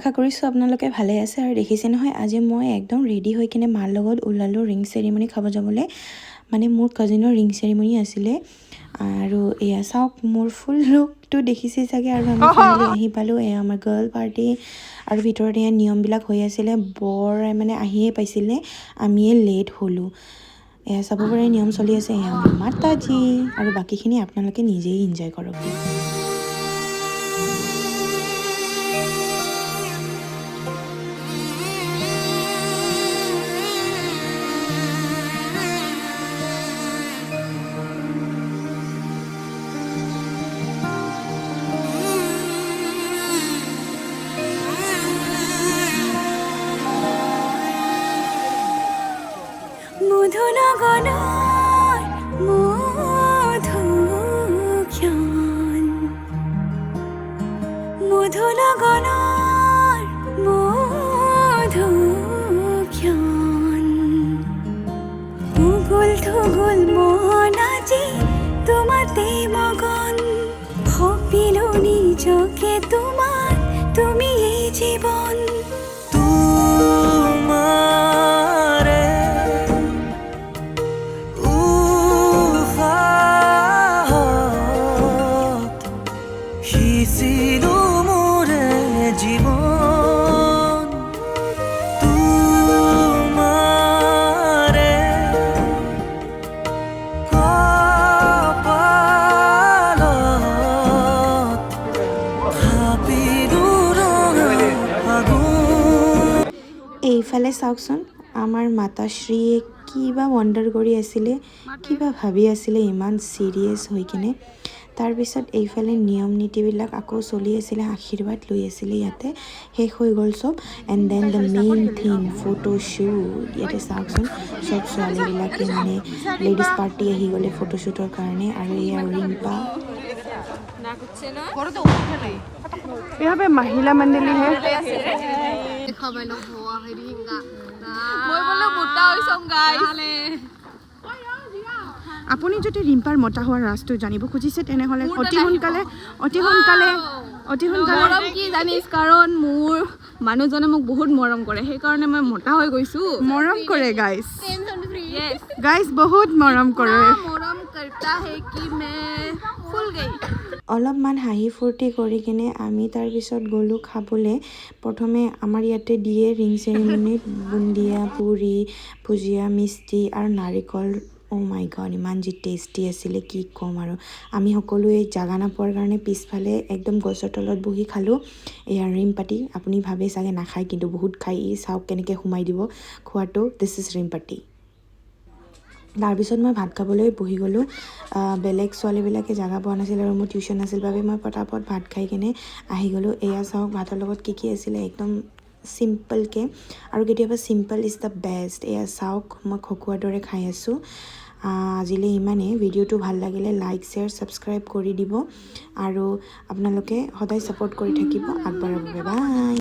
আশা কৰিছোঁ আপোনালোকে ভালে আছে আৰু দেখিছে নহয় আজি মই একদম ৰেডি হৈ কিনে মাৰ লগত ওলালোঁ ৰিং চেৰিমনি খাব যাবলৈ মানে মোৰ কাজিনৰ ৰিং চেৰিমনি আছিলে আৰু এয়া চাওক মোৰ ফুল লুকটো দেখিছে চাগে আৰু আমি ফাইনেলি আহি পালোঁ এয়া আমাৰ গাৰ্ল পাৰ্টি আৰু ভিতৰত এয়া নিয়মবিলাক হৈ আছিলে বৰ মানে আহিয়ে পাইছিলে আমিয়ে লেট হ'লোঁ এয়া চাব পাৰে নিয়ম চলি আছে এয়া আমাৰ মাতাজী আৰু বাকীখিনি আপোনালোকে নিজেই এনজয় কৰক ধুগুল মনাজি তোমাতে মগন ভাবিলো নিজকে তোমার তুমি এই জীবন তোমারে উহাত সিঁচিলো মোরে জীবন এইফালে চাওকচোন আমাৰ মাতাশ্ৰীয়ে কিবা ৱণ্ডাৰ কৰি আছিলে কিবা ভাবি আছিলে ইমান চিৰিয়াছ হৈ কিনে তাৰপিছত এইফালে নিয়ম নীতিবিলাক আকৌ চলি আছিলে আশীৰ্বাদ লৈ আছিলে ইয়াতে শেষ হৈ গ'ল চব and then the main thing photoshoot ইয়াতে চাওকচোন চব ছোৱালীবিলাকে মানে লেডিজ পাৰ্টি আহি গ'লে ফটোশ্বুটৰ কাৰণে আৰু এয়া रिम्पा यहाँ पे महिला मंडली है আপুনি যদি ৰিম্পাৰ মতা হোৱাৰ ৰাজটো জানিব খুজিছে তেনেহ'লে অতি সোনকালে মৰম কি জানিছ কাৰণ মোৰ মানুহজনে মোক বহুত মৰম কৰে সেইকাৰণে মই মতা হৈ গৈছো মৰম কৰে গাইজ বহুত মৰম কৰে মৰম करता है कि मैं फुल गई অলপমান হাঁহি ফূৰ্তি কৰি কিনে আমি তাৰপিছত গ'লোঁ খাবলৈ প্ৰথমে আমাৰ ইয়াতে দিয়ে ৰিং চেৰিমনিত বুন্দিয়া পুৰি ভুজিয়া মিষ্টি আৰু নাৰিকল অ' মাই গড ইমান যি টেষ্টি আছিলে কি ক'ম আৰু আমি সকলোৱে জাগা নাপোৱাৰ কাৰণে পিছফালে একদম গছৰ তলত বহি খালোঁ এয়া ৰিম্পাটি আপুনি ভাবে চাগে নাখায় কিন্তু বহুত খাই চাওক কেনেকৈ সোমাই দিব খোৱাটো দিছ ইজ ৰিম্পাটি তাৰপিছত মই ভাত খাবলৈ বহি গ'লোঁ বেলেগ ছোৱালীবিলাকে জাগা পোৱা নাছিল আৰু মোৰ টিউশ্যন আছিল বাবে মই পটাপট ভাত খাই কিনে আহি গ'লোঁ এয়া চাওক ভাতৰ লগত কি আছিলে একদম চিম্পলকৈ আৰু কেতিয়াবা চিম্পল ইজ দ্য বেষ্ট এয়া চাওক মই খকুৱাৰ দৰে খাই আছোঁ আজিলৈ ইমানেই ভিডিঅ'টো ভাল লাগিলে লাইক শ্বেয়াৰ ছাবস্ক্ৰাইব কৰি দিব আৰু আপোনালোকে সদায় ছাপোৰ্ট কৰি থাকিব আগবাঢ়াব বাই